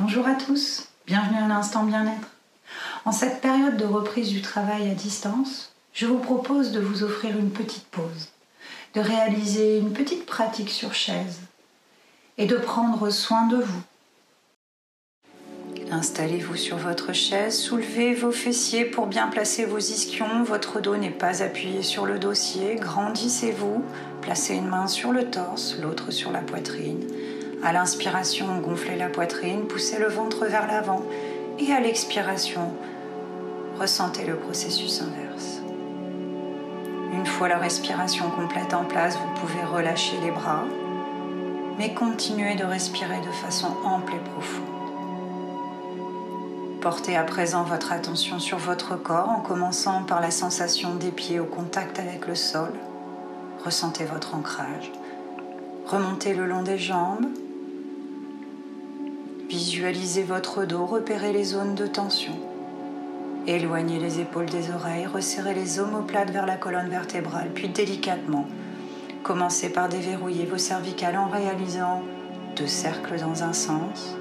Bonjour à tous, bienvenue à l'Instant Bien-être. En cette période de reprise du travail à distance, je vous propose de vous offrir une petite pause, de réaliser une petite pratique sur chaise et de prendre soin de vous. Installez-vous sur votre chaise, soulevez vos fessiers pour bien placer vos ischions, votre dos n'est pas appuyé sur le dossier, grandissez-vous, placez une main sur le torse, l'autre sur la poitrine. À l'inspiration, gonflez la poitrine, poussez le ventre vers l'avant et à l'expiration, ressentez le processus inverse. Une fois la respiration complète en place, vous pouvez relâcher les bras, mais continuez de respirer de façon ample et profonde. Portez à présent votre attention sur votre corps en commençant par la sensation des pieds au contact avec le sol. Ressentez votre ancrage. Remontez le long des jambes. Visualisez votre dos, repérez les zones de tension. Éloignez les épaules des oreilles, resserrez les omoplates vers la colonne vertébrale, puis délicatement, commencez par déverrouiller vos cervicales en réalisant 2 cercles dans un sens,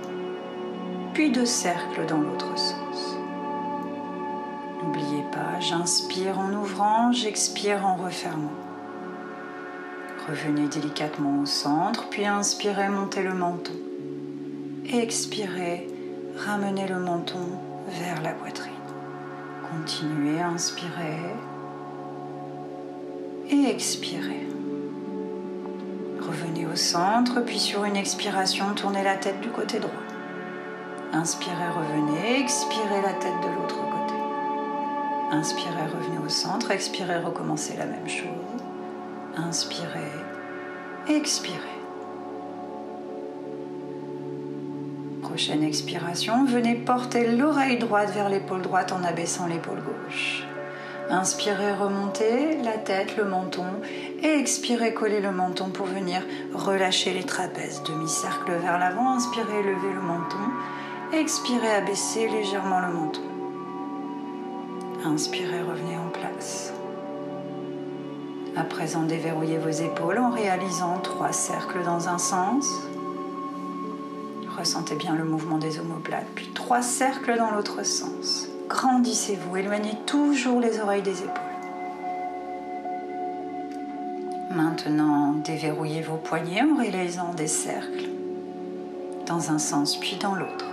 puis 2 cercles dans l'autre sens. N'oubliez pas, j'inspire en ouvrant, j'expire en refermant. Revenez délicatement au centre, puis inspirez, montez le menton. Expirez, ramenez le menton vers la poitrine. Continuez, inspirez et expirez. Revenez au centre, puis sur une expiration, tournez la tête du côté droit. Inspirez, revenez, expirez la tête de l'autre côté. Inspirez, revenez au centre, expirez, recommencez la même chose. Inspirez, expirez. Prochaine expiration, venez porter l'oreille droite vers l'épaule droite en abaissant l'épaule gauche. Inspirez, remontez la tête, le menton et expirez, collez le menton pour venir relâcher les trapèzes. Demi-cercle vers l'avant, inspirez, levez le menton. Expirez, abaissez légèrement le menton. Inspirez, revenez en place. À présent, déverrouillez vos épaules en réalisant 3 cercles dans un sens. Ressentez bien le mouvement des omoplates, puis 3 cercles dans l'autre sens. Grandissez-vous, éloignez toujours les oreilles des épaules. Maintenant, déverrouillez vos poignets en réalisant des cercles dans un sens puis dans l'autre.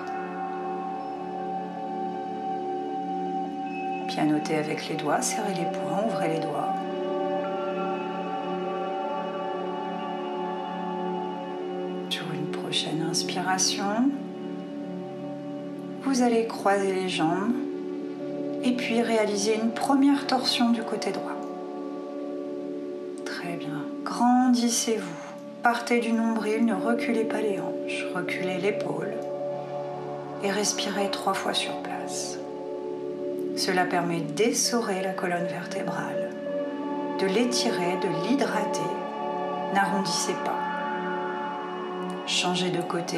Pianotez avec les doigts, serrez les poings, ouvrez les doigts. Sur une prochaine inspiration, vous allez croiser les jambes et puis réaliser une première torsion du côté droit. Très bien. Grandissez-vous. Partez du nombril, ne reculez pas les hanches, reculez l'épaule et respirez 3 fois sur place. Cela permet d'essorer la colonne vertébrale, de l'étirer, de l'hydrater. N'arrondissez pas. Changez de côté,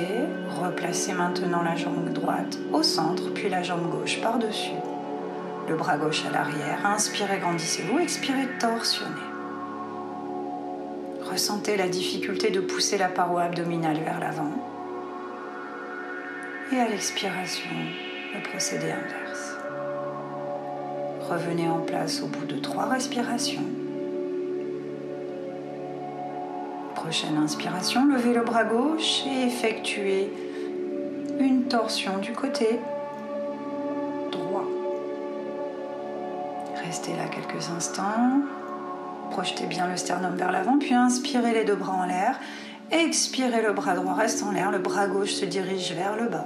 replacez maintenant la jambe droite au centre, puis la jambe gauche par-dessus. Le bras gauche à l'arrière. Inspirez, grandissez-vous. Expirez, torsionnez. Ressentez la difficulté de pousser la paroi abdominale vers l'avant. Et à l'expiration, le procédé inverse. Revenez en place au bout de 3 respirations. Prochaine inspiration, levez le bras gauche et effectuez une torsion du côté droit. Restez là quelques instants. Projetez bien le sternum vers l'avant, puis inspirez les 2 bras en l'air. Expirez, le bras droit reste en l'air, le bras gauche se dirige vers le bas.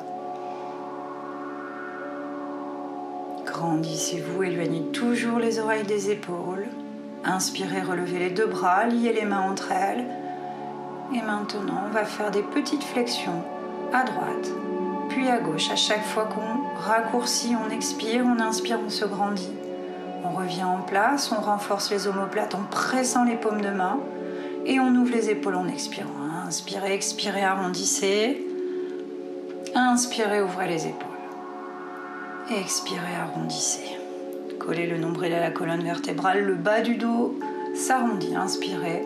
Grandissez-vous, éloignez toujours les oreilles des épaules. Inspirez, relevez les 2 bras, liez les mains entre elles. Et maintenant, on va faire des petites flexions à droite, puis à gauche. À chaque fois qu'on raccourcit, on expire, on inspire, on se grandit. On revient en place, on renforce les omoplates en pressant les paumes de main et on ouvre les épaules en expirant. Inspirez, expirez, arrondissez. Inspirez, ouvrez les épaules. Expirez, arrondissez. Collez le nombril à la colonne vertébrale, le bas du dos s'arrondit. Inspirez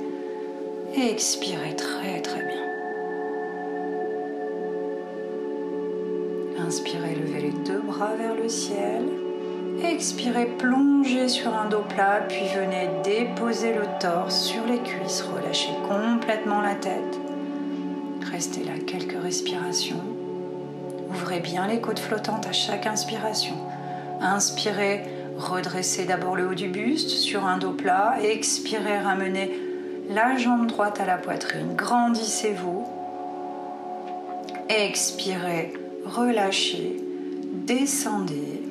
et expirez très très bien. Inspirez, levez les deux bras vers le ciel. Expirez, plongez sur un dos plat, puis venez déposer le torse sur les cuisses. Relâchez complètement la tête. Restez là quelques respirations. Ouvrez bien les côtes flottantes à chaque inspiration. Inspirez, redressez d'abord le haut du buste sur un dos plat. Expirez, ramenez la jambe droite à la poitrine. Grandissez-vous. Expirez, relâchez, descendez.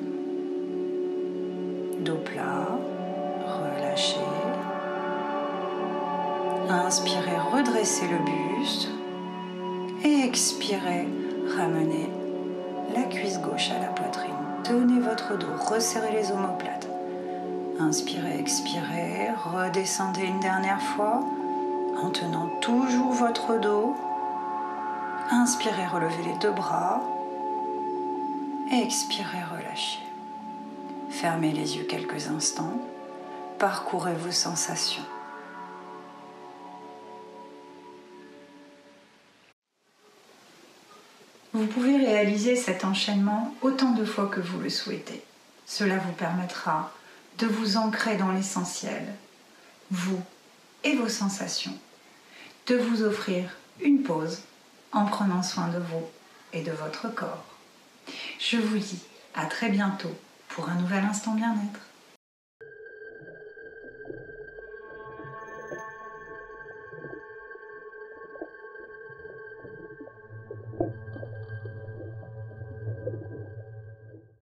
Dos plat, relâchez. Inspirez, redressez le buste. Et expirez, ramenez la cuisse gauche à la poitrine. Tenez votre dos, resserrez les omoplates. Inspirez, expirez, redescendez une dernière fois en tenant toujours votre dos. Inspirez, relevez les deux bras. Expirez, relâchez. Fermez les yeux quelques instants. Parcourez vos sensations. Vous pouvez réaliser cet enchaînement autant de fois que vous le souhaitez. Cela vous permettra de vous ancrer dans l'essentiel, vous et vos sensations, de vous offrir une pause en prenant soin de vous et de votre corps. Je vous dis à très bientôt pour un nouvel instant bien-être.